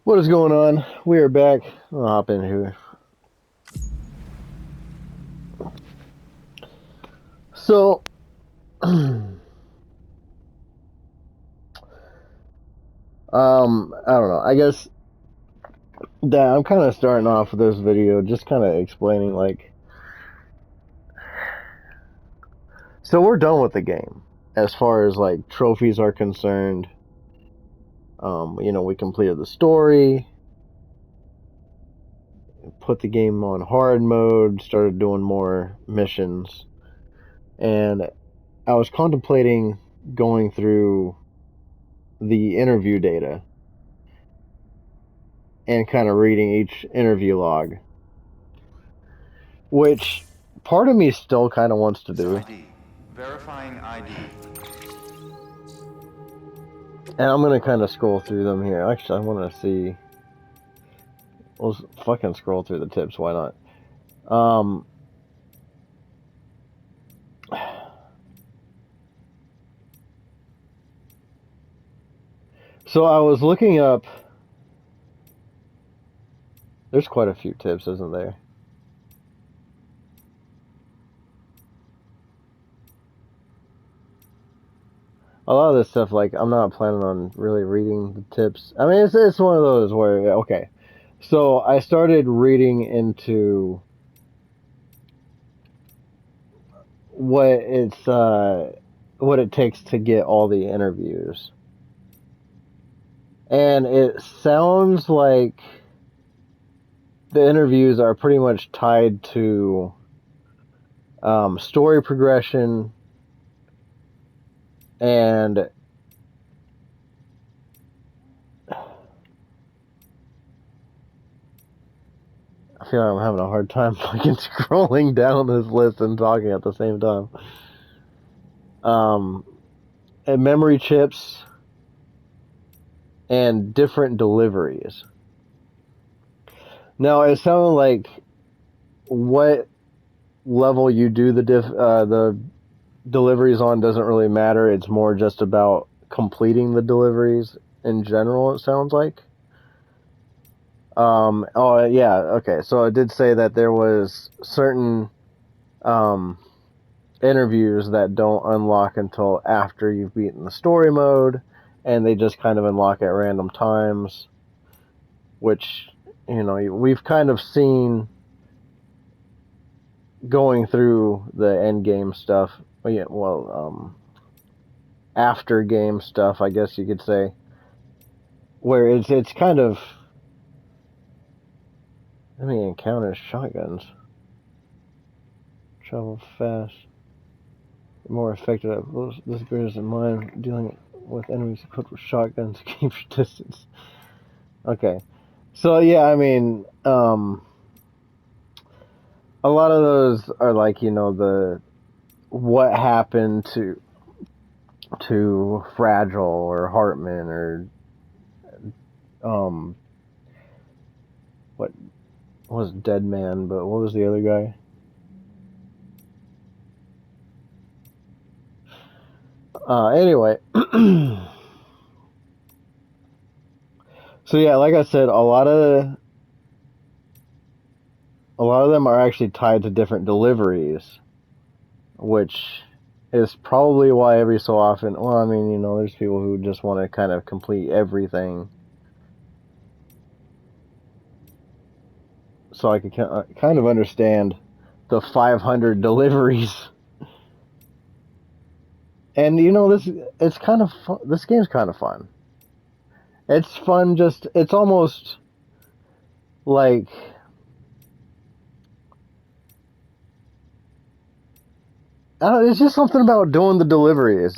What is going on? We are back. I'll hop in here. So, I don't know. I guess that I'm kind of starting off with this video just kind of explaining, like, so we're done with the game as far as like trophies are concerned. We completed the story, put the game on hard mode, started doing more missions, and I was contemplating going through the interview data and kind of reading each interview log, which part of me still kind of wants to do. ID. Verifying ID. And I'm going to kind of scroll through them here. Actually, I want to see. We'll fucking scroll through the tips. Why not? Um, so I was looking up. There's quite a few tips, isn't there? A lot of this stuff, like, I'm not planning on really reading the tips. I mean, it's one of those where, okay. So I started reading into what it takes to get all the interviews. And it sounds like the interviews are pretty much tied to story progression and I feel like I'm having a hard time fucking scrolling down this list and talking at the same time. Um, and memory chips and different deliveries. Now it sounded like what level you do the deliveries on doesn't really matter. It's more just about completing the deliveries in general. It sounds like. Oh yeah, okay. So it did say that there was certain um, interviews that don't unlock until after you've beaten the story mode, and they just kind of unlock at random times, which we've kind of seen going through the end game stuff. Yeah, well, after game stuff, I guess you could say, where it's kind of. I mean, encounters shotguns. Travel fast. More effective at this bears in mind dealing with enemies equipped with shotguns to keep your distance. Okay. So yeah, I mean, a lot of those are like, the what happened to Fragile or Hartman or um what was Dead Man, but what was the other guy? Anyway, so yeah, like I said, a lot of them are actually tied to different deliveries, which is probably why every so often, well, I mean, there's people who just want to kind of complete everything. So I could kind of understand the 500 deliveries. And it's kind of fun. This game's kind of fun. It's fun. It's almost like I don't know, it's just something about doing the deliveries.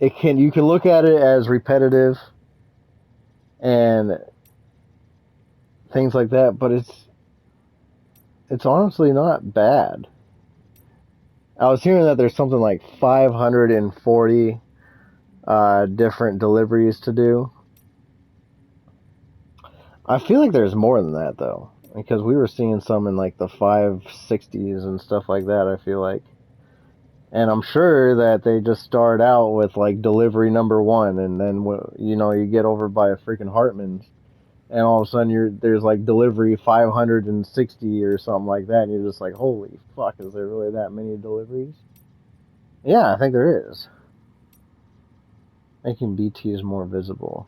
You can look at it as repetitive and things like that, but it's honestly not bad. I was hearing that there's something like 540 different deliveries to do. I feel like there's more than that though, because we were seeing some in like the 560s and stuff like that. I feel like, And I'm sure that they just start out with like delivery number 1, and then you get over by a freaking Hartman's, and all of a sudden there's like delivery 560 or something like that, and you're just like, holy fuck, is there really that many deliveries? Yeah, I think there is. Making BTs more visible.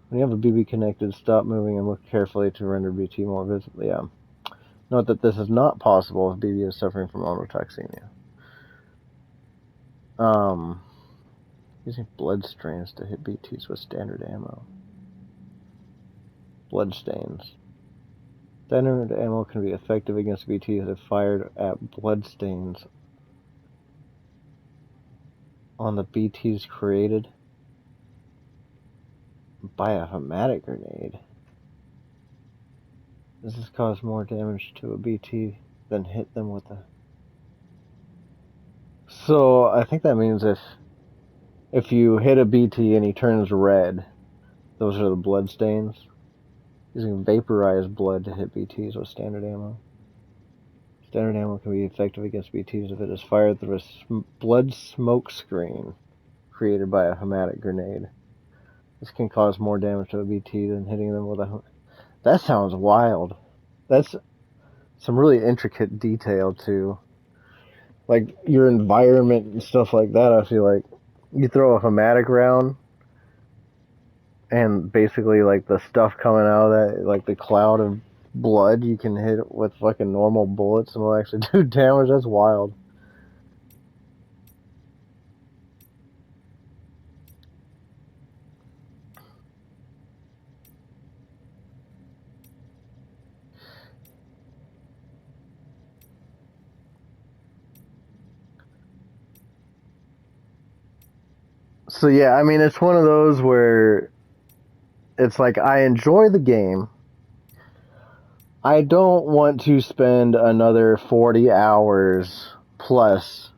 When you have a BB connected, stop moving and look carefully to render BT more visible. Yeah. Note that this is not possible if BB is suffering from ototoxemia. Using blood strains to hit BTs with standard ammo. Blood stains. Standard ammo can be effective against BTs if fired at blood stains on the BTs created by a hematic grenade. Does this cause more damage to a BT than hit them with a... So I think that means if you hit a BT and he turns red, those are the blood stains. Using vaporized blood to hit BTs with standard ammo. Standard ammo can be effective against BTs if it is fired through a blood smoke screen created by a hematic grenade. This can cause more damage to a BT than hitting them with a... That sounds wild. That's some really intricate detail to, like, your environment and stuff like that. I feel like you throw a hematic round, and basically, like, the stuff coming out of that, like the cloud of blood, you can hit it with fucking normal bullets and it'll actually do damage. That's wild. So yeah, I mean, it's one of those where it's like, I enjoy the game. I don't want to spend another 40 hours plus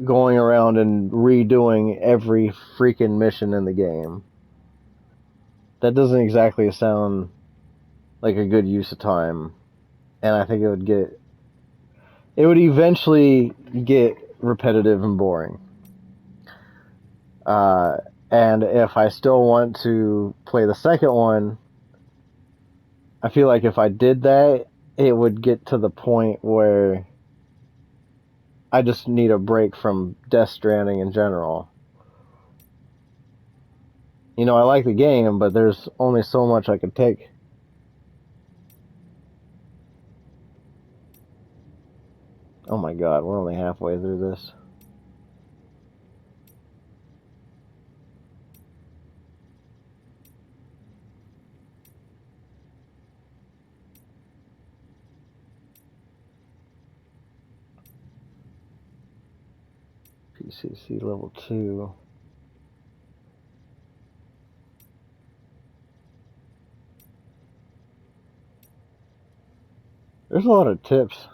going around and redoing every freaking mission in the game. That doesn't exactly sound like a good use of time. And I think it would eventually get repetitive and boring. And if I still want to play the second one, I feel like if I did that, it would get to the point where I just need a break from Death Stranding in general. You know, I like the game, but there's only so much I could take. Oh my god, we're only halfway through this. PCC level 2. There's a lot of tips.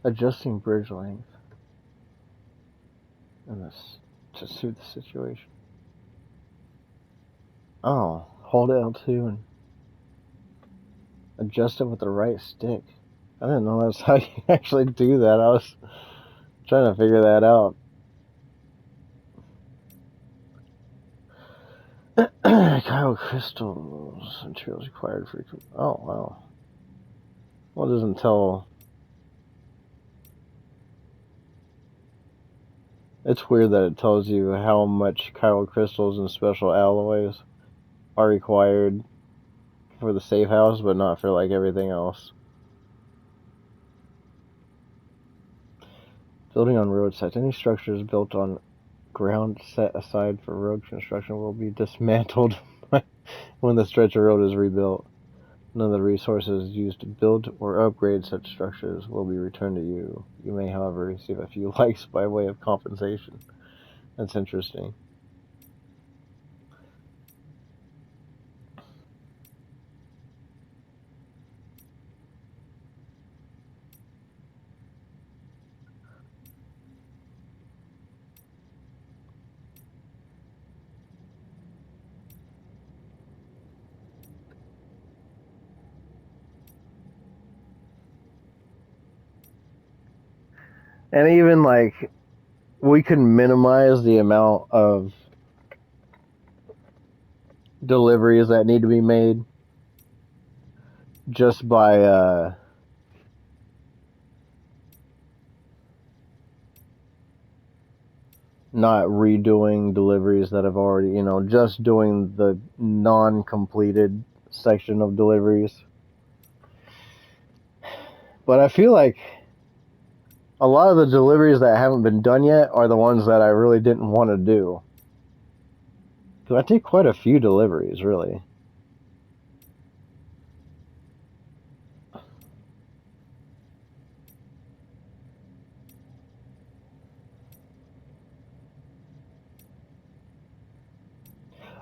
Adjusting bridge length. And this to suit the situation. Oh, hold L2 and adjust it with the right stick. I didn't know that's how you actually do that. I was trying to figure that out. Kyle crystals. Materials required for... Oh, wow. Well, it doesn't tell... It's weird that it tells you how much chiral crystals and special alloys are required for the safe house, but not for, like, everything else. Building on roadsides. Any structures built on ground set aside for road construction will be dismantled when the stretch of road is rebuilt. None of the resources used to build or upgrade such structures will be returned to you. You may, however, receive a few likes by way of compensation. That's interesting. And even like we can minimize the amount of deliveries that need to be made just by not redoing deliveries that have already, just doing the non-completed section of deliveries. But I feel like a lot of the deliveries that haven't been done yet are the ones that I really didn't want to do. Because I take quite a few deliveries, really.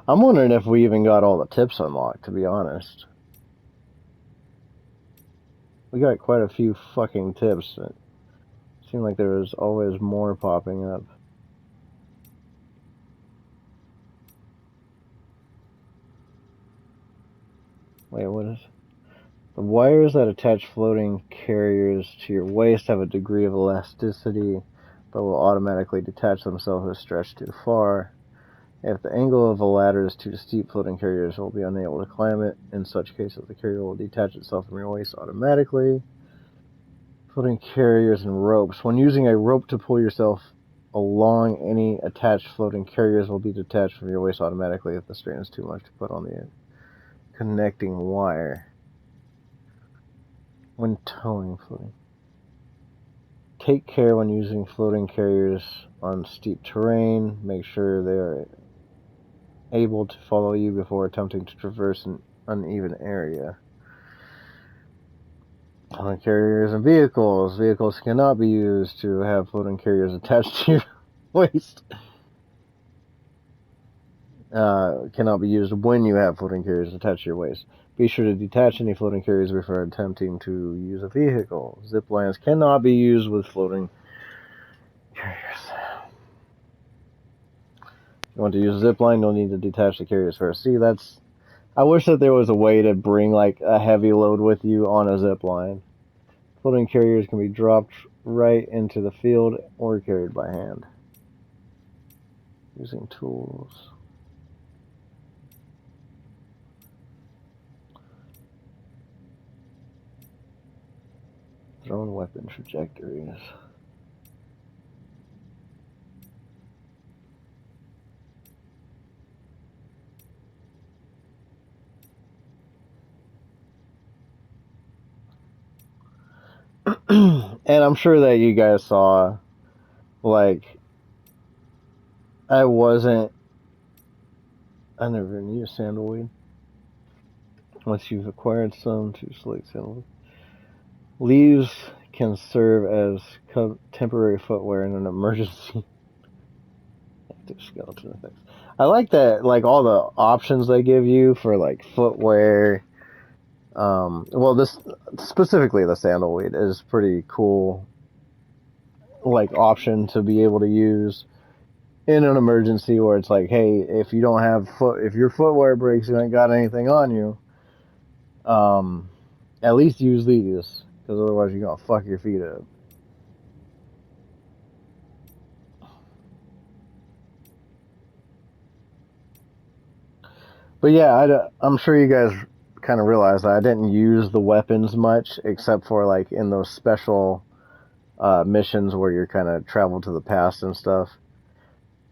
I'm wondering if we even got all the tips unlocked, to be honest. We got quite a few fucking tips. It seemed like there was always more popping up. Wait, what is... The wires that attach floating carriers to your waist have a degree of elasticity, but will automatically detach themselves if stretched too far. If the angle of a ladder is too steep, floating carriers will be unable to climb it. In such cases, the carrier will detach itself from your waist automatically. Floating carriers and ropes. When using a rope to pull yourself along, any attached floating carriers will be detached from your waist automatically if the strain is too much to put on the connecting wire. When towing floating. Take care when using floating carriers on steep terrain. Make sure they are able to follow you before attempting to traverse an uneven area. Floating carriers and vehicles. Vehicles cannot be used to have floating carriers attached to your waist. Cannot be used when you have floating carriers attached to your waist. Be sure to detach any floating carriers before attempting to use a vehicle. Zip lines cannot be used with floating carriers. If you want to use a zip line, you'll need to detach the carriers first. See, that's... I wish that there was a way to bring, like, a heavy load with you on a zip line. Floating carriers can be dropped right into the field or carried by hand. Using tools. Thrown weapon trajectories. And I'm sure that you guys saw, like, I never need a sandalweed. Once you've acquired some, to select sandalweed. Leaves can serve as temporary footwear in an emergency. Skeleton effects. I like that, like, all the options they give you for, like, footwear. Well, this, specifically the sandalweed, is pretty cool, like, option to be able to use in an emergency where it's like, hey, if you don't have if your footwear breaks, you ain't got anything on you, at least use these, because otherwise you're gonna fuck your feet up. But yeah, I'm sure you guys kind of realize that I didn't use the weapons much, except for like in those special missions where you're kind of travel to the past and stuff.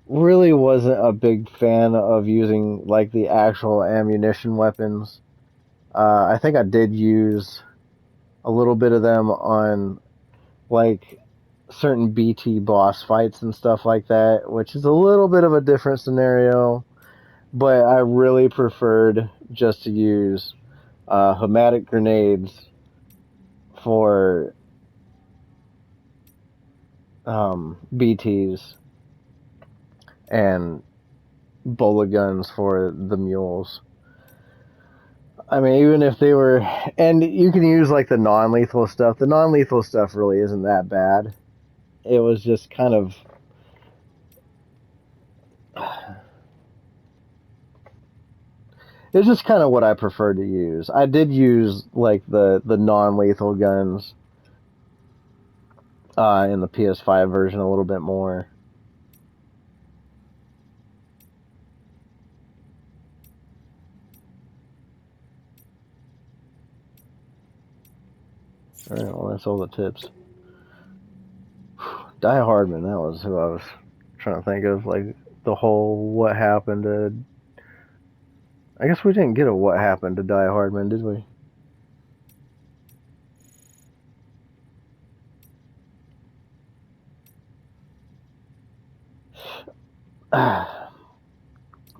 Really wasn't a big fan of using like the actual ammunition weapons. I think I did use a little bit of them on like certain BT boss fights and stuff like that, which is a little bit of a different scenario. But I really preferred just to use hematic grenades for BTs and bola guns for the mules. I mean, even if they were, and you can use like the non-lethal stuff. The non-lethal stuff really isn't that bad. It was just kind of, it's just kind of what I prefer to use. I did use like the non-lethal guns in the PS5 version a little bit more. Alright, well, that's all the tips. Die Hardman, that was who I was trying to think of. Like, the whole what happened to... I guess we didn't get a what happened to Die Hardman, did we?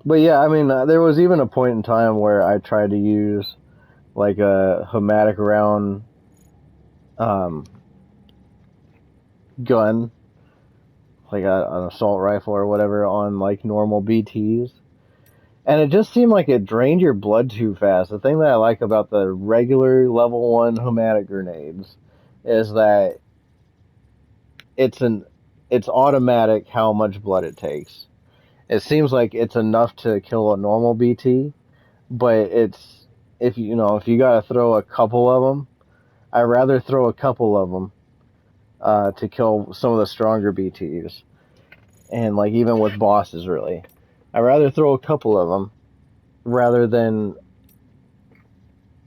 But yeah, I mean, there was even a point in time where I tried to use like a hematic round gun, like an assault rifle or whatever, on like normal BTs, and it just seemed like it drained your blood too fast. The thing that I like about the regular level 1 hematic grenades is that it's automatic how much blood it takes. It seems like it's enough to kill a normal BT, but it's if you gotta throw a couple of them, I'd rather throw a couple of them to kill some of the stronger BTs, and like even with bosses, really, I'd rather throw a couple of them rather than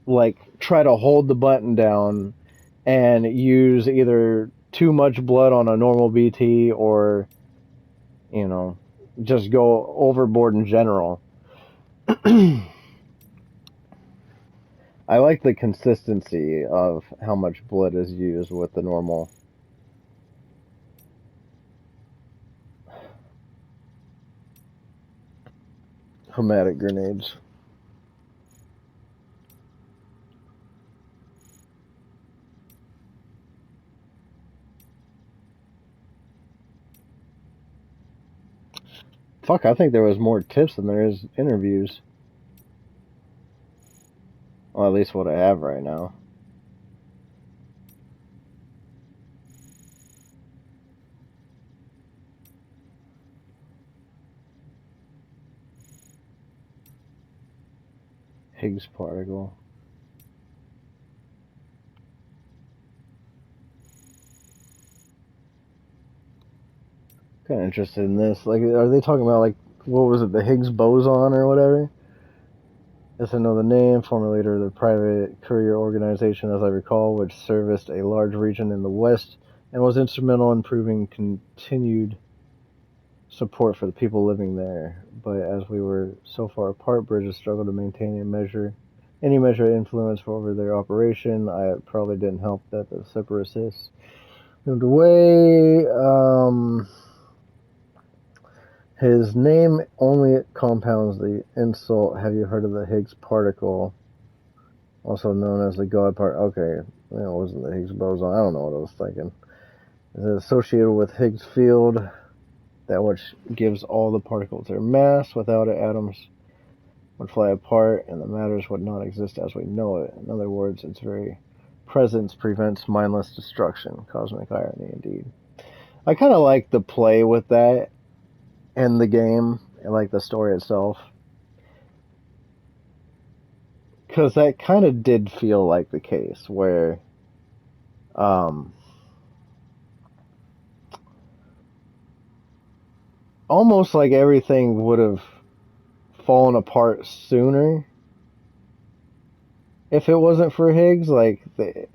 like try to hold the button down and use either too much blood on a normal BT or just go overboard in general. I like the consistency of how much blood is used with the normal hematic grenades. Fuck, I think there was more tips than there is interviews. Well, at least what I have right now. Higgs particle. Kind of interested in this. Like, are they talking about, like, what was it, the Higgs boson or whatever? Yes, I know the name, former leader of the private courier organization, as I recall, which serviced a large region in the West and was instrumental in proving continued support for the people living there. But as we were so far apart, bridges struggled to maintain any measure of influence over their operation. It probably didn't help that the separatists moved away. His name only compounds the insult. Have you heard of the Higgs particle, also known as the God part? Okay, it wasn't the Higgs boson. I don't know what I was thinking. It's associated with Higgs field, that which gives all the particles their mass. Without it, atoms would fly apart, and the matters would not exist as we know it. In other words, its very presence prevents mindless destruction. Cosmic irony, indeed. I kind of like the play with that in the game, and like the story itself, because that kind of did feel like the case where, um, almost like everything would have fallen apart sooner if it wasn't for Higgs. Like,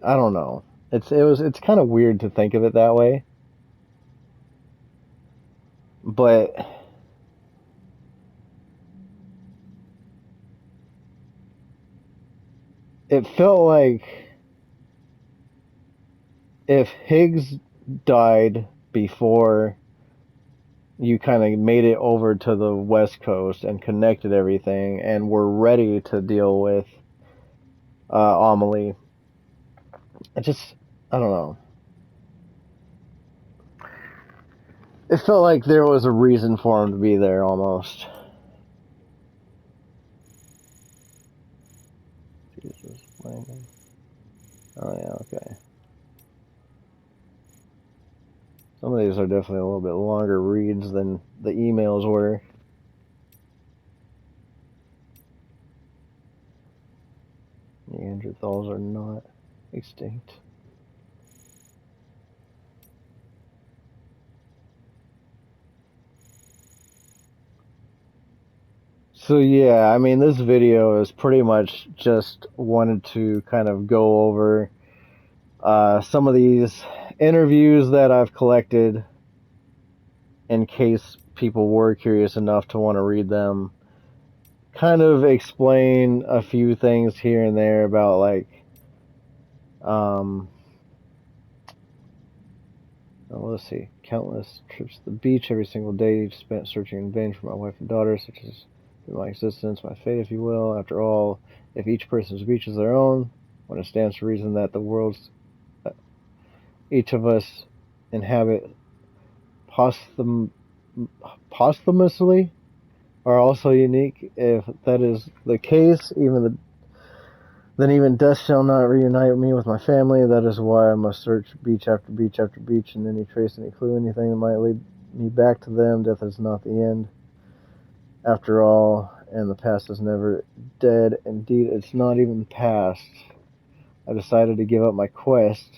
I don't know. It's kind of weird to think of it that way, but it felt like if Higgs died before you kind of made it over to the West Coast and connected everything and were ready to deal with Amelie, I don't know. It felt like there was a reason for him to be there almost. Jesus, landing. Oh yeah, okay. Some of these are definitely a little bit longer reads than the emails were. Neanderthals are not extinct. So yeah, I mean, this video is pretty much just wanted to kind of go over some of these interviews that I've collected in case people were curious enough to want to read them. Kind of explain a few things here and there about like let's see, countless trips to the beach every single day spent searching in vain for my wife and daughter, such as my existence, my fate, if you will. After all, if each person's beach is their own, when it stands to reason that the worlds each of us inhabit posthumously are also unique. If that is the case, then even death shall not reunite me with my family. That is why I must search beach after beach after beach, and any trace, any clue, anything that might lead me back to them. Death is not the end, after all, and the past is never dead. Indeed, it's not even past. I decided to give up my quest,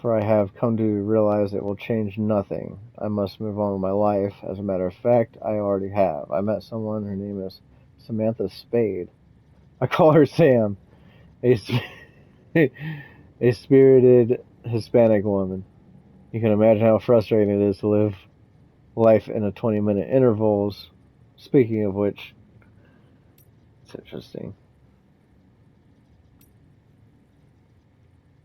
for I have come to realize it will change nothing. I must move on with my life. As a matter of fact, I already have. I met someone, her name is Samantha Spade. I call her Sam. A, a spirited Hispanic woman. You can imagine how frustrating it is to live life in a 20-minute intervals. Speaking of which, it's interesting.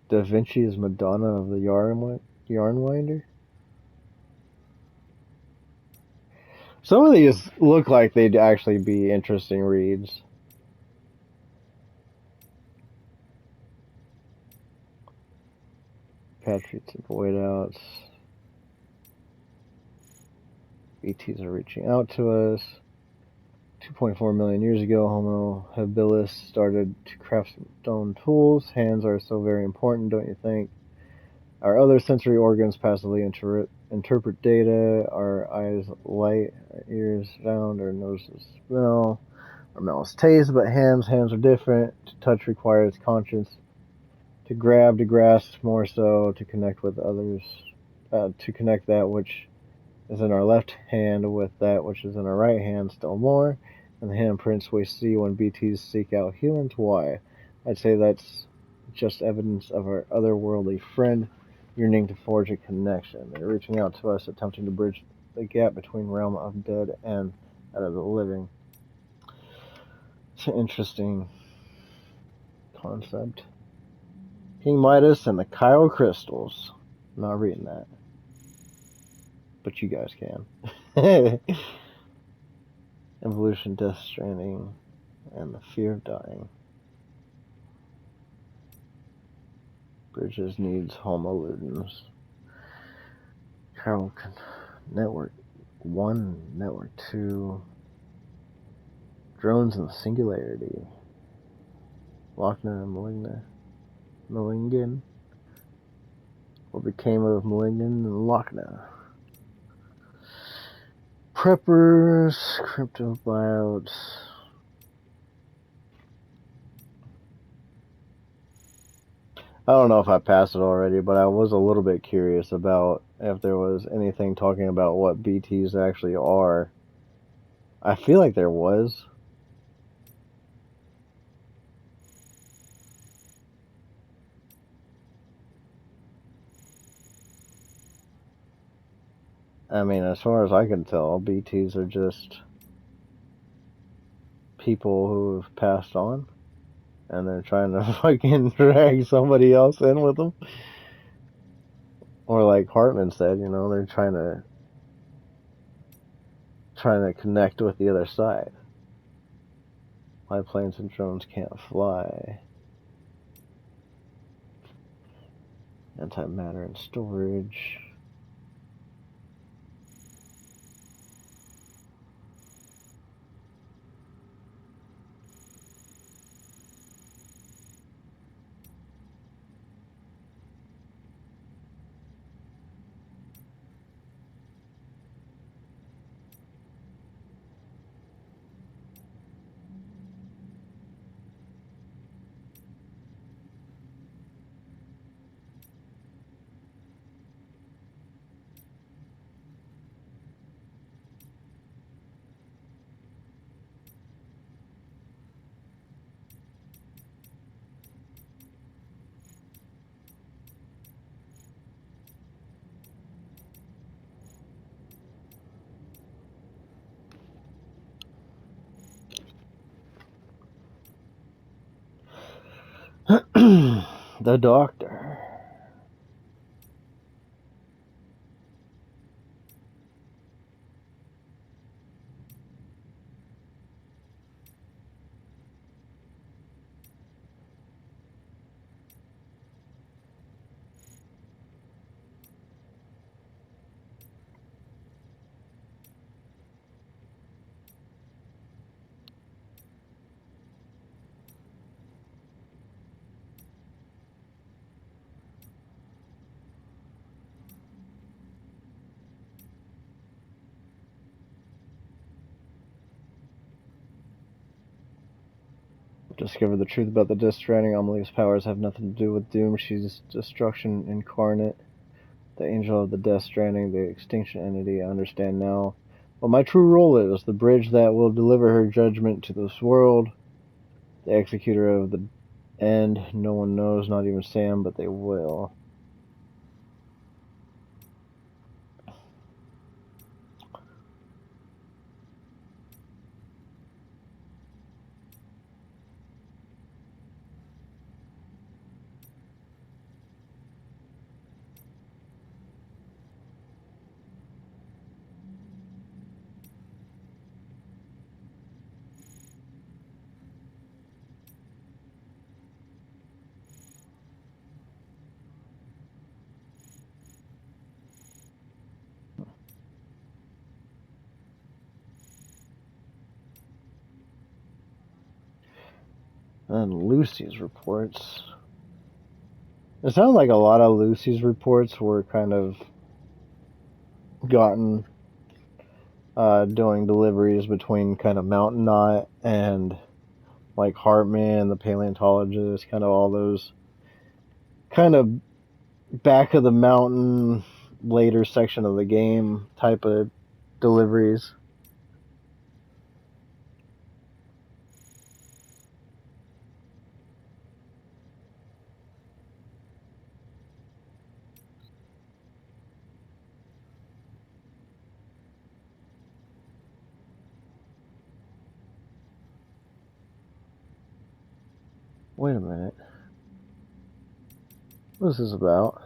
Da Vinci is Madonna of the yarn winder. Some of these look like they'd actually be interesting reads. Patriots and void outs. BTs are reaching out to us. 2.4 million years ago, Homo habilis started to craft stone tools. Hands are so very important, don't you think? Our other sensory organs passively interpret data. Our eyes light, our ears sound, our noses smell, our mouths taste, but hands are different. To touch requires conscience. To grab, to grasp, more so. To connect with others, to connect that which is in our left hand with that which is in our right hand, still more. And the handprints we see when BTs seek out humans. Why? I'd say that's just evidence of our otherworldly friend yearning to forge a connection. They're reaching out to us, attempting to bridge the gap between realm of dead and that of the living. It's an interesting concept. King Midas and the Chiral crystals. I'm not reading that, but you guys can. Evolution, Death Stranding, and the Fear of Dying. Bridges needs Homo Ludens. Chiral Network 1, Network 2. Drones in the Singularity. Lochner and Malingen. What became of Malingen and Lochner? Preppers, crypto buyouts. I don't know if I passed it already, but I was a little bit curious about if there was anything talking about what BTs actually are. I feel like there was. I mean, as far as I can tell, BTs are just people who have passed on, and they're trying to fucking drag somebody else in with them. Or like Hartman said, you know, they're trying to connect with the other side. Why planes and drones can't fly. Antimatter and storage. The doctor. Discovered the truth about the Death Stranding. Amelie's powers have nothing to do with Doom. She's destruction incarnate. The angel of the Death Stranding, the extinction entity. I understand now what my true role is. The bridge that will deliver her judgment to this world. The executor of the end. No one knows, not even Sam, but they will. And Lucy's reports. It sounded like a lot of Lucy's reports were kind of gotten doing deliveries between kind of Mountain Knot and like Hartman, the paleontologist, kind of all those kind of back of the mountain, later section of the game type of deliveries. Wait a minute. What is this about?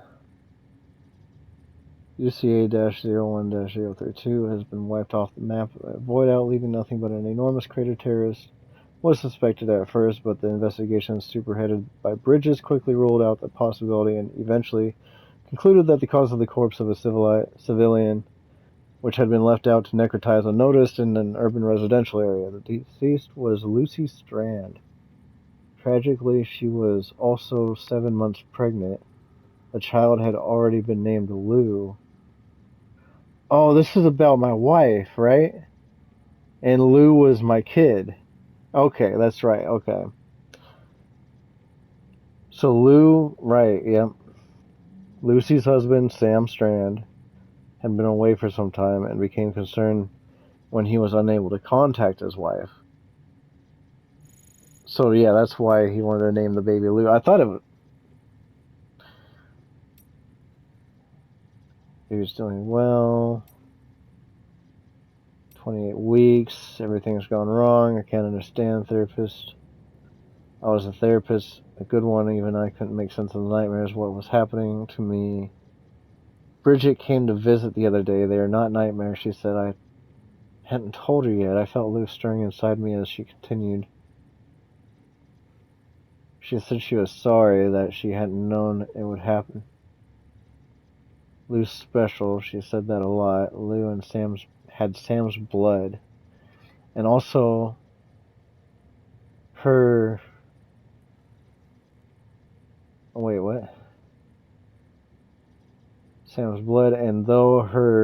UCA-01-032 has been wiped off the map by a void out, leaving nothing but an enormous crater. Terrorist was suspected at first, but the investigation, spearheaded by Bridges, quickly ruled out the possibility and eventually concluded that the cause of the corpse of a civilian, which had been left out to necrotize unnoticed in an urban residential area. The deceased was Lucy Strand. Tragically, she was also 7 months pregnant. The child had already been named Lou. Oh, this is about my wife, right? And Lou was my kid. Okay, that's right. Okay. So Lou, right, yep. Lucy's husband, Sam Strand, had been away for some time and became concerned when he was unable to contact his wife. So yeah, that's why he wanted to name the baby Lou. I thought he was doing well. 28 weeks, everything's gone wrong. I can't understand therapist. I was a therapist, a good one. Even I couldn't make sense of the nightmares, what was happening to me. Bridget came to visit the other day. They are not nightmares, she said. I hadn't told her yet. I felt Lou stirring inside me as she continued. She said she was sorry that she hadn't known it would happen. Lou's special. She said that a lot. Lou and Sam's had Sam's blood. And also her... Oh, wait, what? Sam's blood, and through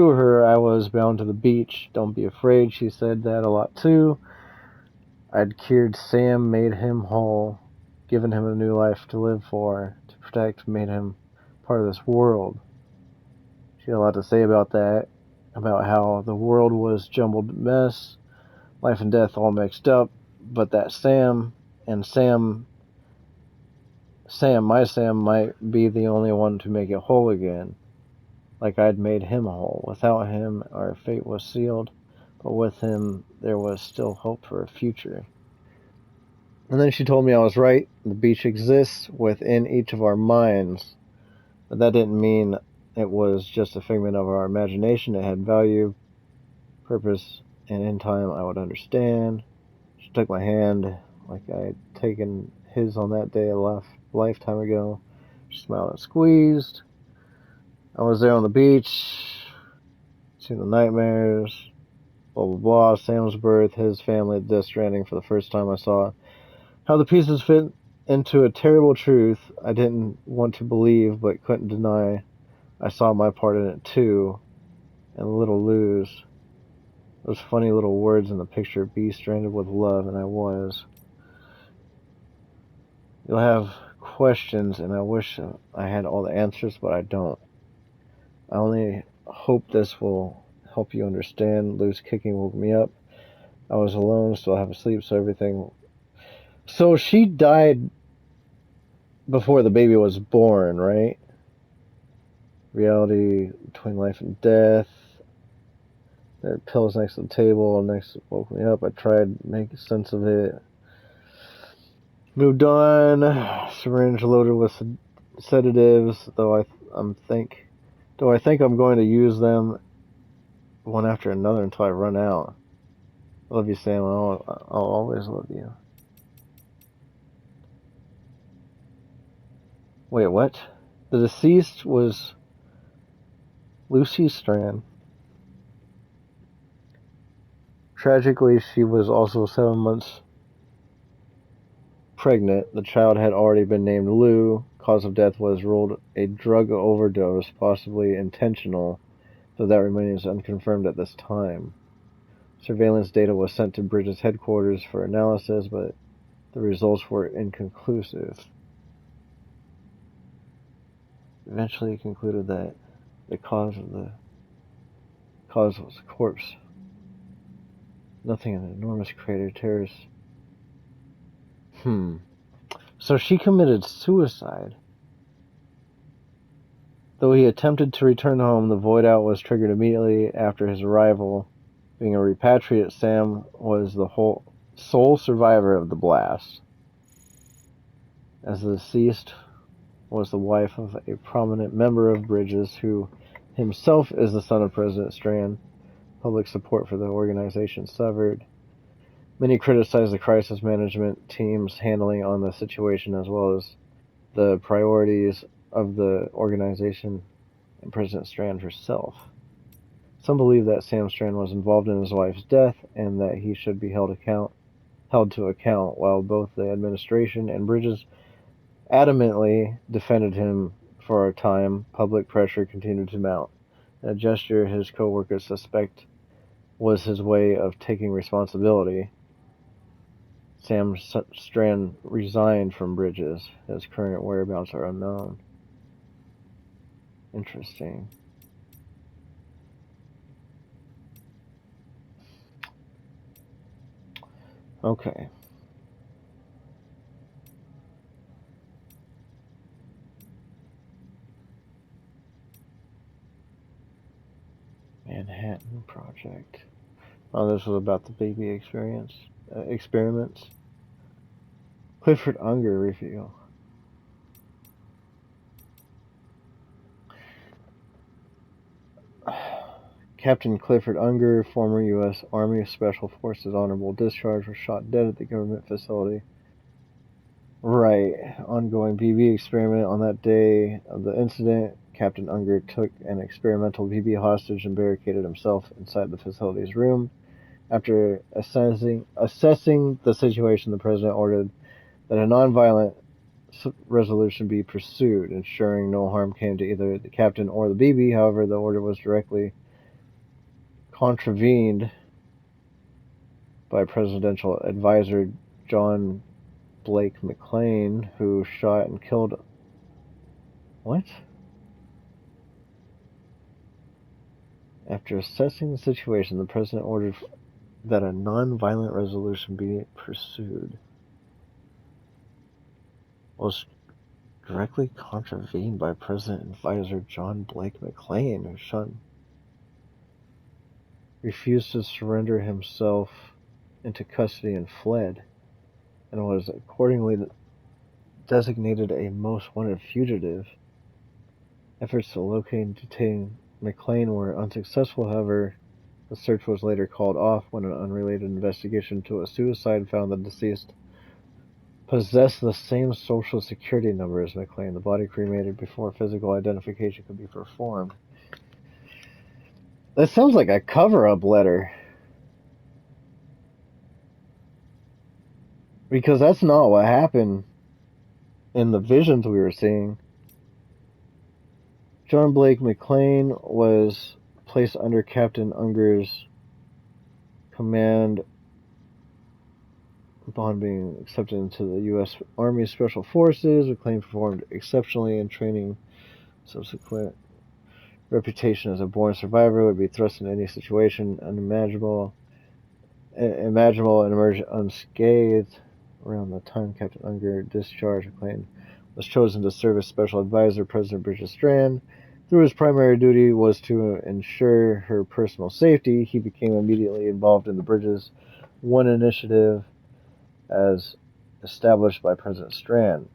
her I was bound to the beach. Don't be afraid, she said that a lot too. I'd cured Sam, made him whole, given him a new life to live for, to protect, made him part of this world. She had a lot to say about that, about how the world was jumbled mess, life and death all mixed up, but that my Sam might be the only one to make it whole again. Like I'd made him whole. Without him, our fate was sealed, but with him, there was still hope for a future. And then she told me I was right. The beach exists within each of our minds. But that didn't mean it was just a figment of our imagination. It had value, purpose, and in time I would understand. She took my hand like I had taken his on that day a lifetime ago. She smiled and squeezed. I was there on the beach, seen the nightmares, blah blah blah. Sam's birth, his family, Death Stranding. For the first time, I saw how the pieces fit into a terrible truth I didn't want to believe but couldn't deny. I saw my part in it too, and Little Lose. Those funny little words in the picture, be stranded with love, and I was. You'll have questions, and I wish I had all the answers, but I don't. I only hope this will help you understand. Lou's kicking woke me up. I was alone, still half asleep, so everything. So she died before the baby was born, right? Reality between life and death. There are pills next to the table. Next woke me up. I tried to make sense of it. Moved on. Syringe loaded with sedatives. Though I think I'm going to use them one after another until I run out. I love you, Sam. I'll always love you. Wait, what? The deceased was Lucy Strand. Tragically, she was also 7 months pregnant. The child had already been named Lou. Cause of death was ruled a drug overdose, possibly intentional, though that remains unconfirmed at this time. Surveillance data was sent to Bridges headquarters for analysis, but the results were inconclusive. Eventually, it concluded that the cause was a corpse. Nothing in an enormous crater terrace. So she committed suicide. Though he attempted to return home, the void out was triggered immediately after his arrival. Being a repatriate, Sam was the sole survivor of the blast. As the deceased was the wife of a prominent member of Bridges, who himself is the son of President Strand, public support for the organization severed. Many criticized the crisis management team's handling on the situation as well as the priorities of the organization and President Strand herself. Some believe that Sam Strand was involved in his wife's death and that he should be held to account, while both the administration and Bridges adamantly defended him for a time. Public pressure continued to mount. A gesture his co-workers suspect was his way of taking responsibility. Sam Strand resigned from Bridges. His current whereabouts are unknown. Interesting. Okay. Manhattan Project. Oh, this was about the baby experiments. Clifford Unger review. Captain Clifford Unger, former U.S. Army Special Forces honorable discharge, was shot dead at the government facility. Right. Ongoing BB experiment. On that day of the incident, Captain Unger took an experimental BB hostage and barricaded himself inside the facility's room. After assessing the situation, the president ordered that a nonviolent resolution be pursued, ensuring no harm came to either the captain or the BB. However, the order was directly contravened by presidential advisor John Blake McClain, who shot and killed. What? After assessing the situation, the president ordered that a non-violent resolution be pursued. Was directly contravened by President Advisor John Blake McClain, who refused to surrender himself into custody and fled. and was accordingly designated a most wanted fugitive. Efforts to locate and detain McLean were unsuccessful, however. The search was later called off when an unrelated investigation into a suicide found the deceased possessed the same social security number as McLean. The body cremated before physical identification could be performed. That sounds like a cover-up letter. Because that's not what happened in the visions we were seeing. John Blake McLean was placed under Captain Unger's command upon being accepted into the U.S. Army Special Forces. McLean performed exceptionally in training. Subsequent reputation as a born survivor would be thrust into any situation unimaginable and emerge unscathed. Around the time Captain Unger discharged, McLean was chosen to serve as special advisor to President Bridget Strand. Though his primary duty was to ensure her personal safety, he became immediately involved in the Bridges One initiative as established by President Strand.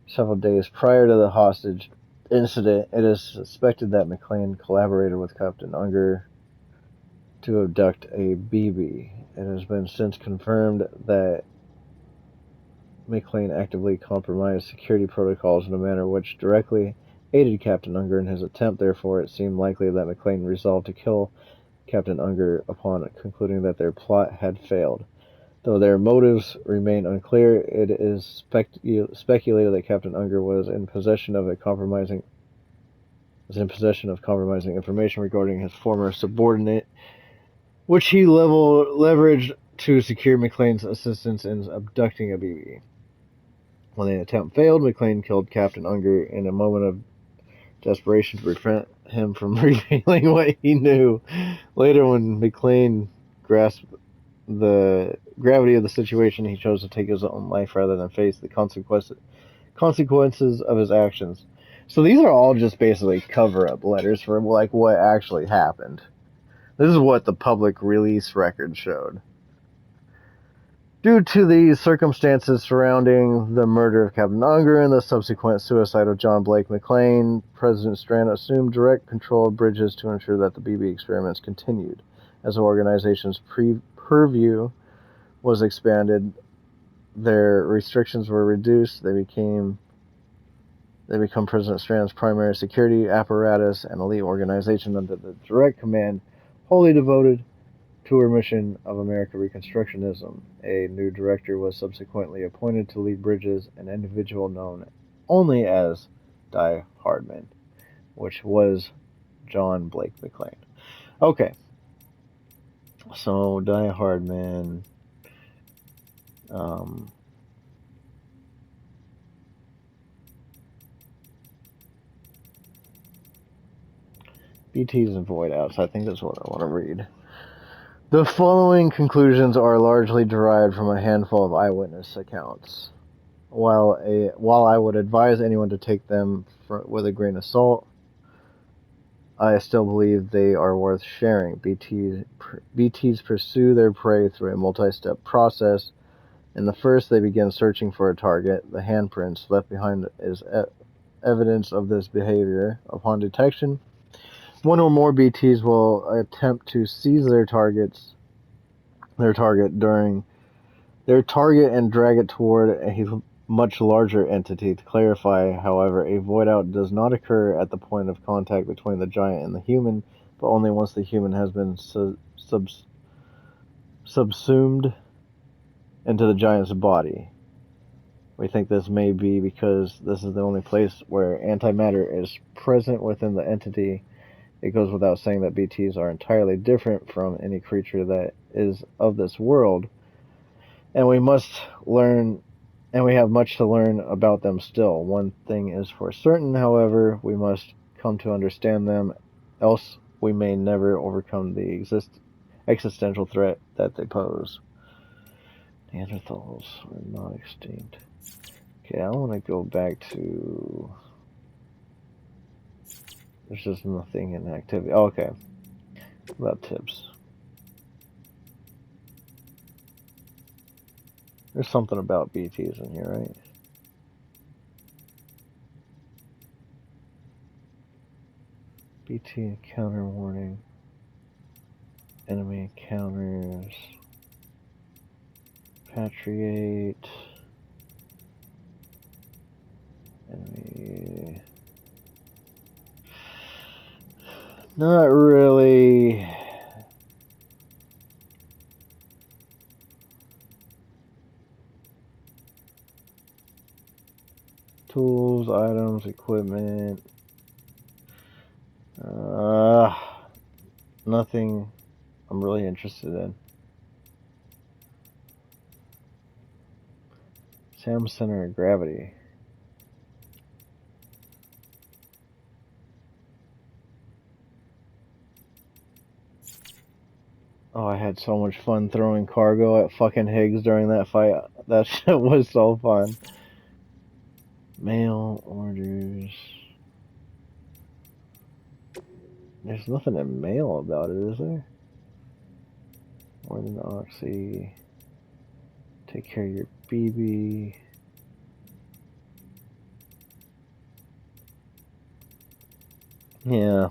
Several days prior to the hostage incident, it is suspected that McLean collaborated with Captain Unger to abduct a BB. It has been since confirmed that McLean actively compromised security protocols in a manner which directly aided Captain Unger in his attempt. Therefore, it seemed likely that McLean resolved to kill Captain Unger upon concluding that their plot had failed. Though their motives remain unclear, it is speculated that Captain Unger was in possession of compromising information regarding his former subordinate, which he leveraged to secure McLean's assistance in abducting a BB. When the attempt failed, McLean killed Captain Unger in a moment of desperation to prevent him from revealing what he knew. Later, when McLean grasped the gravity of the situation, he chose to take his own life rather than face the consequences of his actions. So these are all just basically cover-up letters for like what actually happened. This is what the public release record showed. Due to the circumstances surrounding the murder of Captain Unger and the subsequent suicide of John Blake McLean, President Strand assumed direct control of Bridges to ensure that the BB experiments continued. As the organization's purview was expanded, their restrictions were reduced. They become President Strand's primary security apparatus and elite organization under the direct command, wholly devoted to her mission of American Reconstructionism. A new director was subsequently appointed to lead Bridges, an individual known only as Die Hardman, which was John Blake McLean. Okay, so Die Hardman. BTs and void outs. I think that's what I want to read. The following conclusions are largely derived from a handful of eyewitness accounts. While I would advise anyone to take them with a grain of salt, I still believe they are worth sharing. BTs pursue their prey through a multi-step process. In the first, they begin searching for a target. The handprints left behind is evidence of this behavior. Upon detection, one or more BTs will attempt to seize their target and drag it toward a much larger entity. To clarify, however, a void out does not occur at the point of contact between the giant and the human, but only once the human has been subsumed into the giant's body. We think this may be because this is the only place where antimatter is present within the entity. It goes without saying that BTs are entirely different from any creature that is of this world, and we have much to learn about them still. One thing is for certain, however, we must come to understand them, else we may never overcome the existential threat that they pose. Neanderthals are not extinct. Okay, I want to go back to... There's just nothing in activity. Oh, okay. About tips. There's something about BTs in here, right? BT encounter warning. Enemy encounters. Patriate. Enemy. Not really. Tools, items, equipment. Nothing I'm really interested in. Sam center of gravity. Oh, I had so much fun throwing cargo at fucking Higgs during that fight. That shit was so fun. Mail orders. There's nothing in mail about it, is there? More than Oxy. Take care of your BB. Yeah.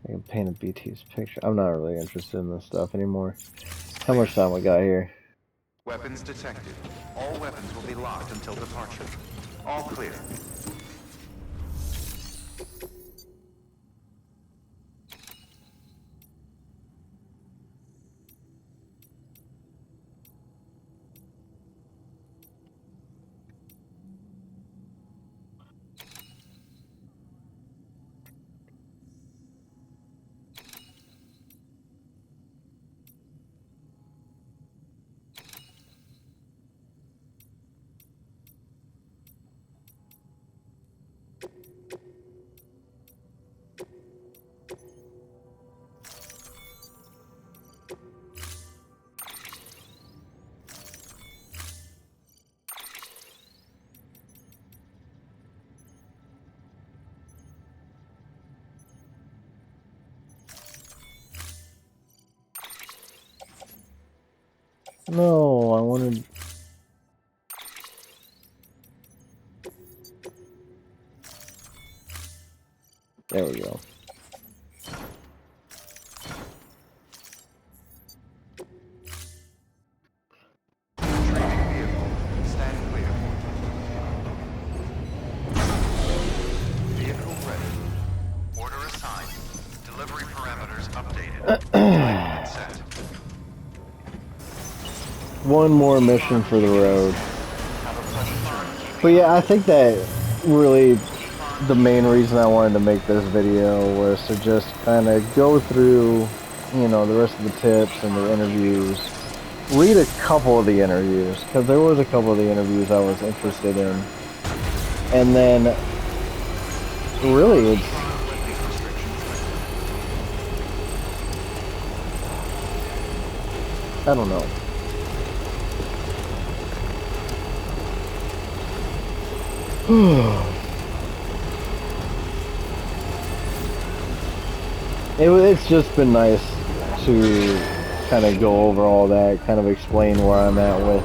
I can paint a BT's picture. I'm not really interested in this stuff anymore. How much time we got here? Weapons detected. All weapons will be locked until departure. All clear. No, I wanted... There we go. Training vehicle. Stand clear. Vehicle ready. Order assigned. Delivery parameters updated. Entitlement set. One more mission for the road. Have a pleasant journey. But yeah, I think that really the main reason I wanted to make this video was to just kind of go through, you know, the rest of the tips and the interviews. Read a couple of the interviews, because there was a couple of the interviews I was interested in. And then, really, it's... I don't know. It's just been nice to kind of go over all that, kind of explain where I'm at with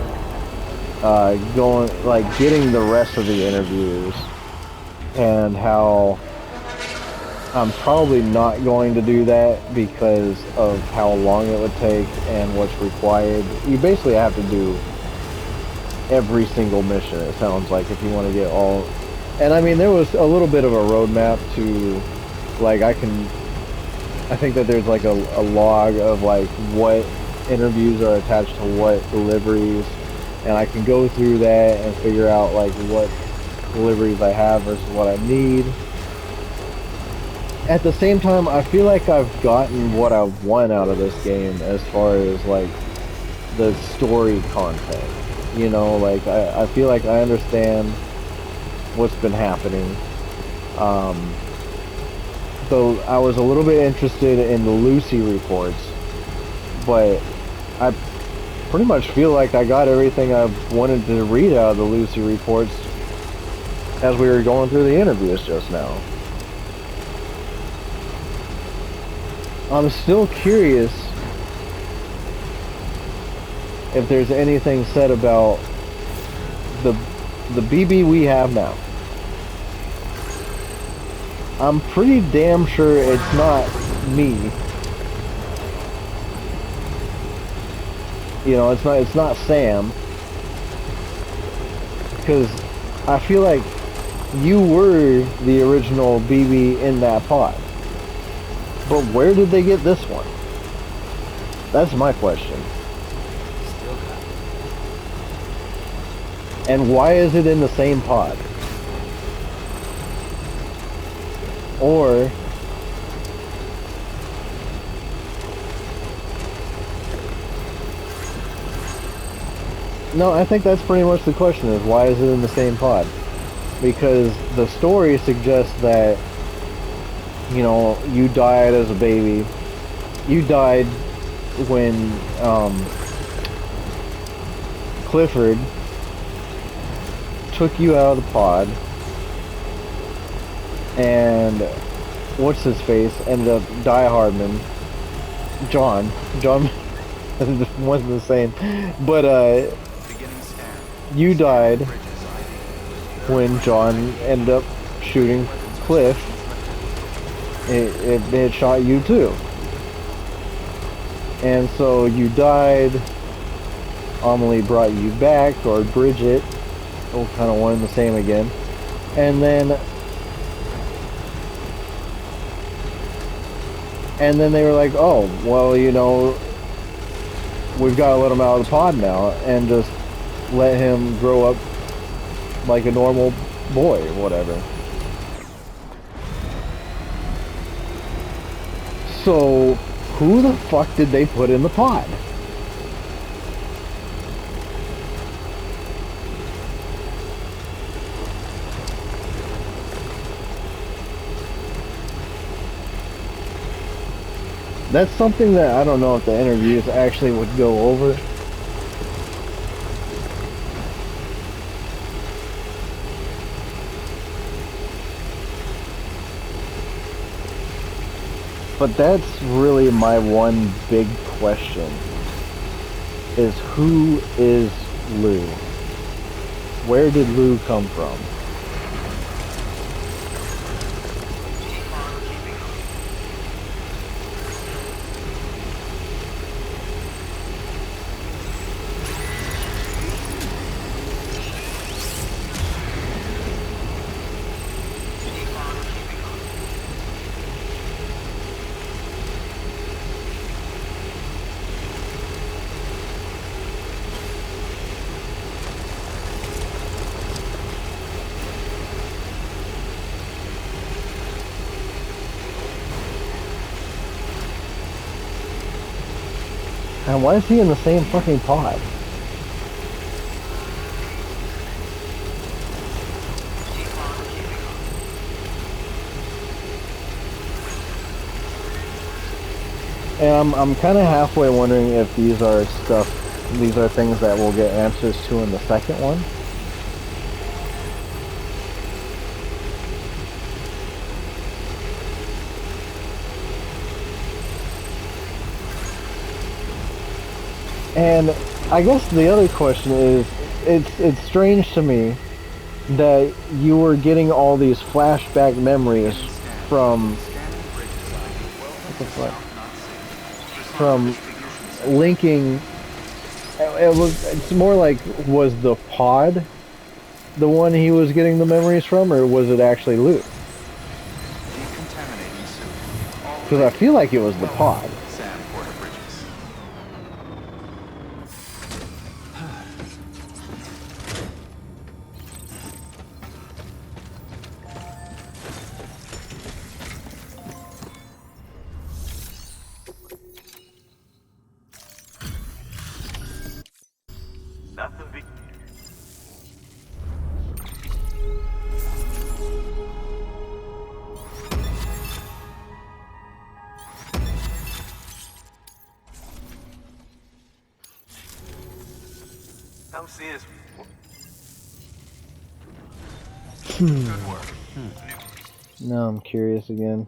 getting the rest of the interviews, and how I'm probably not going to do that because of how long it would take and what's required. You basically have to do every single mission, it sounds like, if you want to get all... And I mean, there was a little bit of a roadmap to, like, I think that there's like a log of like what interviews are attached to what deliveries, and I can go through that and figure out like what deliveries I have versus what I need. At the same time, I feel like I've gotten what I want out of this game as far as like the story content. You know, like I feel like I understand what's been happening. So I was a little bit interested in the Lucy reports, but I pretty much feel like I got everything I wanted to read out of the Lucy reports as we were going through the interviews just now. I'm still curious if there's anything said about the BB we have now. I'm pretty damn sure it's not me. You know, it's not Sam. Because I feel like you were the original BB in that pod. But where did they get this one? That's my question. Still got it. And why is it in the same pod? Or no, I think that's pretty much the question, is why is it in the same pod? Because the story suggests that, you know, you died as a baby. You died when Clifford took you out of the pod, and what's his face ended up Die Hardman. John wasn't the same, but you died when John ended up shooting Cliff. It shot you too. And so you died. Amelie brought you back, or Bridget. Oh, kind of one and the same again. And then they were like, oh, well, you know, we've got to let him out of the pod now and just let him grow up like a normal boy or whatever. So, who the fuck did they put in the pod? That's something that I don't know if the interviews actually would go over. But that's really my one big question, is who is Lou? Where did Lou come from? And why is he in the same fucking pod? And I'm kind of halfway wondering if these are things that we'll get answers to in the second one. And I guess the other question is, it's strange to me that you were getting all these flashback memories from what the fuck? From linking. It's more like, was the pod the one he was getting the memories from, or was it actually Luke? Because I feel like it was the pod. Good work. Now I'm curious again.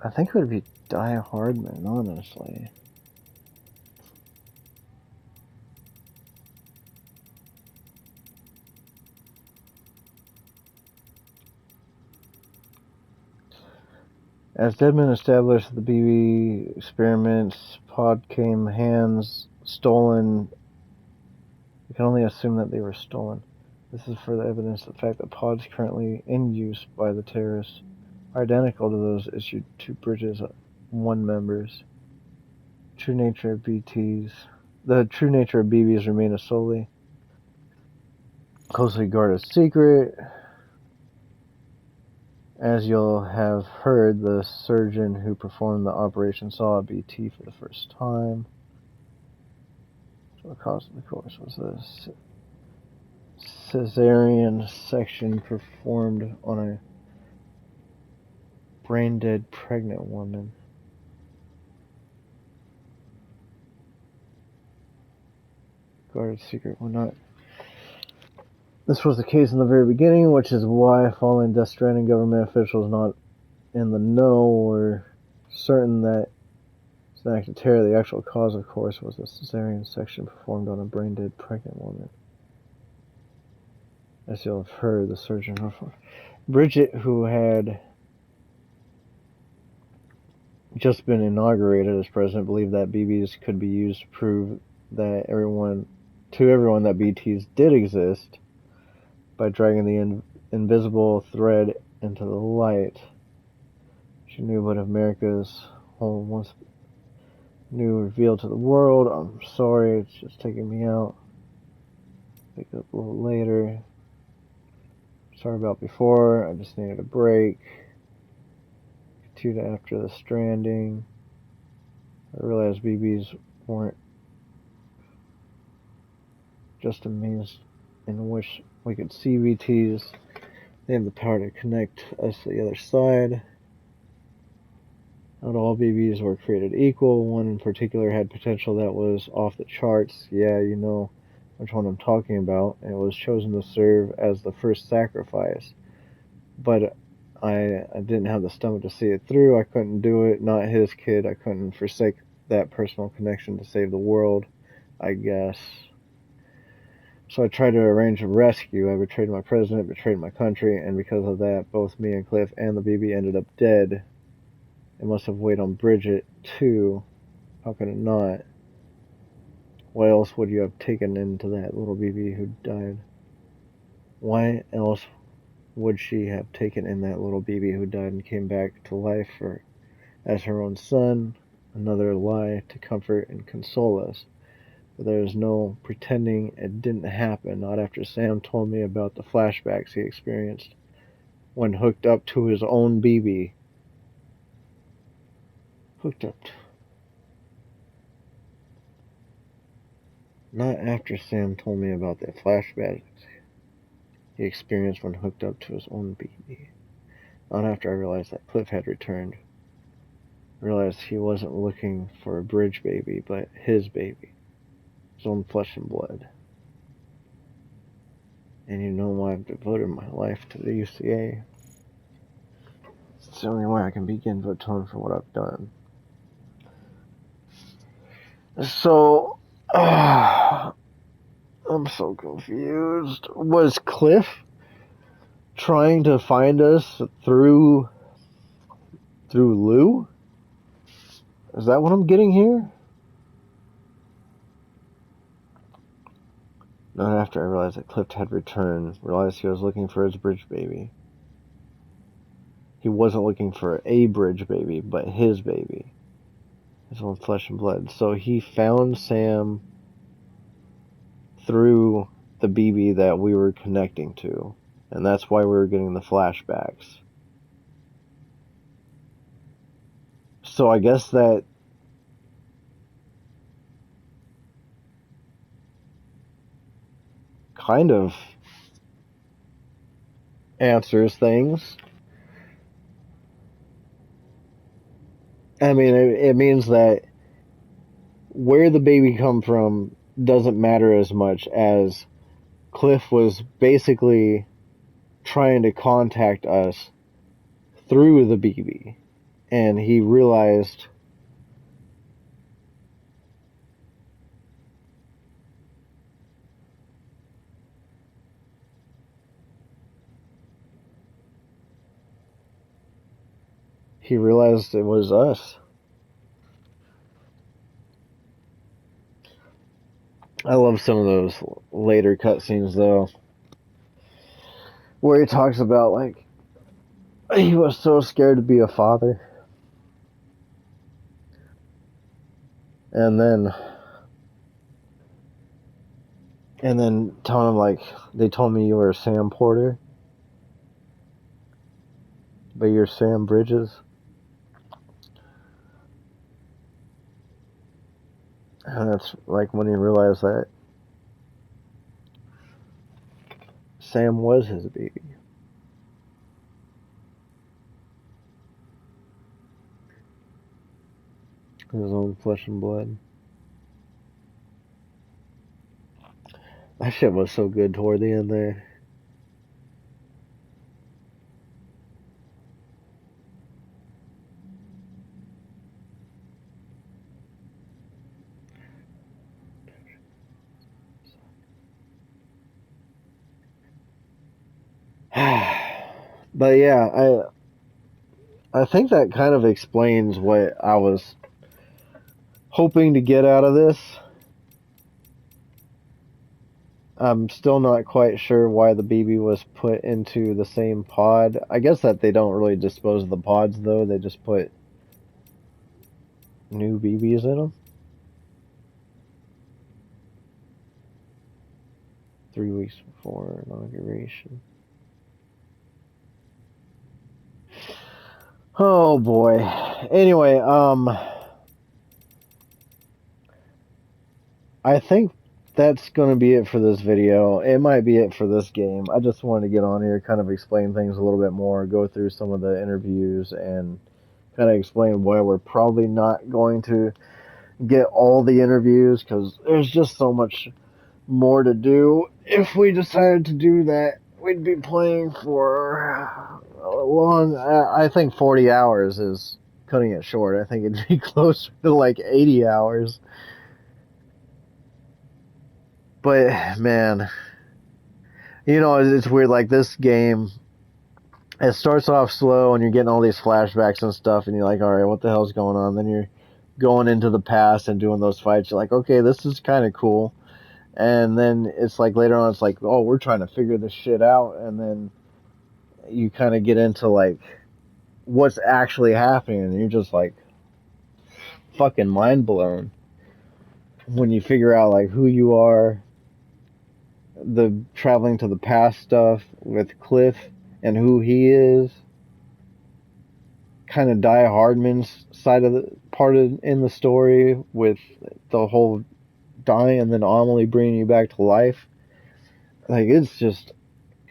I think it would be Die Hardman, honestly. As Deadman established the BB experiments, pod came hands stolen. We can only assume that they were stolen. This is further evidence of the fact that pods currently in use by the terrorists are identical to those issued to Bridges 1 members. The true nature of BBs remain a solely closely guarded secret. As you'll have heard, the surgeon who performed the operation saw a BT for the first time. So the cause of the course was a cesarean section performed on a brain-dead pregnant woman. Guarded secret or not. This was the case in the very beginning, which is why following Death Stranding, government officials not in the know were certain that it's an act of terror. The actual cause, of course, was a cesarean section performed on a brain-dead pregnant woman. As you'll have heard, the surgeon Bridget, who had just been inaugurated as president, believed that BBs could be used to prove that everyone that BTs did exist by dragging the invisible thread into the light. She knew what America's whole once knew revealed to the world. I'm sorry, it's just taking me out. Pick it up a little later. Sorry about before, I just needed a break. Continued after the stranding. I realized BBs weren't just a means in which we could see BTs. They have the power to connect us to the other side. Not all BBs were created equal. One in particular had potential that was off the charts. Yeah, you know which one I'm talking about. It was chosen to serve as the first sacrifice. But I didn't have the stomach to see it through. I couldn't do it. Not his kid. I couldn't forsake that personal connection to save the world, I guess. So I tried to arrange a rescue. I betrayed my president, betrayed my country, and because of that, both me and Cliff and the BB ended up dead. It must have weighed on Bridget, too. How could it not? What else would you have taken into that little BB who died? Why else would she have taken in that little BB who died and came back to life as her own son? Another lie to comfort and console us. But there is no pretending it didn't happen, not after Sam told me about the flashbacks he experienced when hooked up to his own BB. Hooked up. Not after Sam told me about the flashbacks he experienced when hooked up to his own BB. Not after I realized that Cliff had returned. I realized he wasn't looking for a bridge baby, but his baby. His own flesh and blood. And you know why I've devoted my life to the UCA. It's the only way I can begin to atone for what I've done. So, I'm so confused. Was Cliff trying to find us through Lou? Is that what I'm getting here? Not after I realized that Cliff had returned, realized he was looking for his bridge baby. He wasn't looking for a bridge baby, but his baby. His own flesh and blood. So he found Sam through the BB that we were connecting to. And that's why we were getting the flashbacks. So I guess that kind of answers things. I mean, it means that where the baby come from doesn't matter as much as Cliff was basically trying to contact us through the BB. and he realized it was us. I love some of those later cutscenes though, where he talks about like he was so scared to be a father, and then telling him like, they told me you were Sam Porter, but you're Sam Bridges. And that's like when he realized that Sam was his baby. His own flesh and blood. That shit was so good toward the end there. But yeah, I think that kind of explains what I was hoping to get out of this. I'm still not quite sure why the BB was put into the same pod. I guess that they don't really dispose of the pods though, they just put new BBs in them. 3 weeks before inauguration. Oh boy. Anyway, I think that's going to be it for this video. It might be it for this game. I just wanted to get on here, kind of explain things a little bit more, go through some of the interviews, and kind of explain why we're probably not going to get all the interviews, because there's just so much more to do. If we decided to do that, we'd be playing for a long, I think 40 hours is cutting it short. I think it'd be closer to like 80 hours. But man, you know, it's weird. Like this game, it starts off slow and you're getting all these flashbacks and stuff, and you're like, all right, what the hell's going on? Then you're going into the past and doing those fights. You're like, okay, this is kind of cool. And then it's like later on, it's like, oh, we're trying to figure this shit out. And then you kind of get into like what's actually happening, and you're just like fucking mind blown when you figure out like who you are. The traveling to the past stuff with Cliff and who he is, kind of Die Hardman's side of the part in the story with the whole dying and then Amelie bringing you back to life. Like, it's just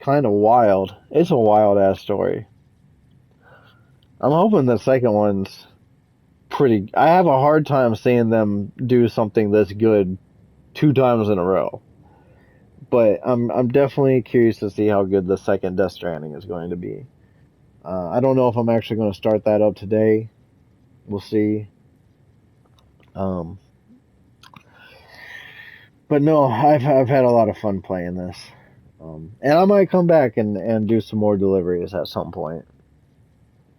kind of wild. It's a wild ass story. I'm hoping the second one's pretty. I have a hard time seeing them do something this good 2 times in a row. But I'm definitely curious to see how good the second Death Stranding is going to be. I don't know if I'm actually going to start that up today. We'll see. But no, I've had a lot of fun playing this. And I might come back and do some more deliveries at some point.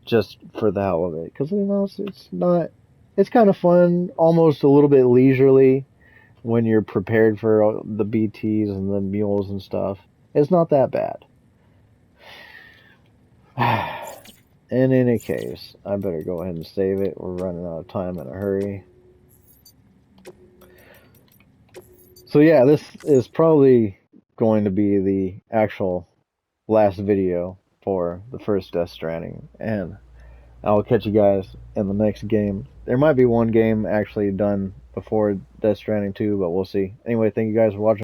Just for the hell of it. Because, you know, it's kind of fun, almost a little bit leisurely when you're prepared for the BTs and the mules and stuff. It's not that bad. In any case, I better go ahead and save it. We're running out of time in a hurry. So yeah, this is probably going to be the actual last video for the first Death Stranding, and I'll catch you guys in the next game. There might be one game actually done before Death Stranding 2, but we'll see. Anyway, thank you guys for watching.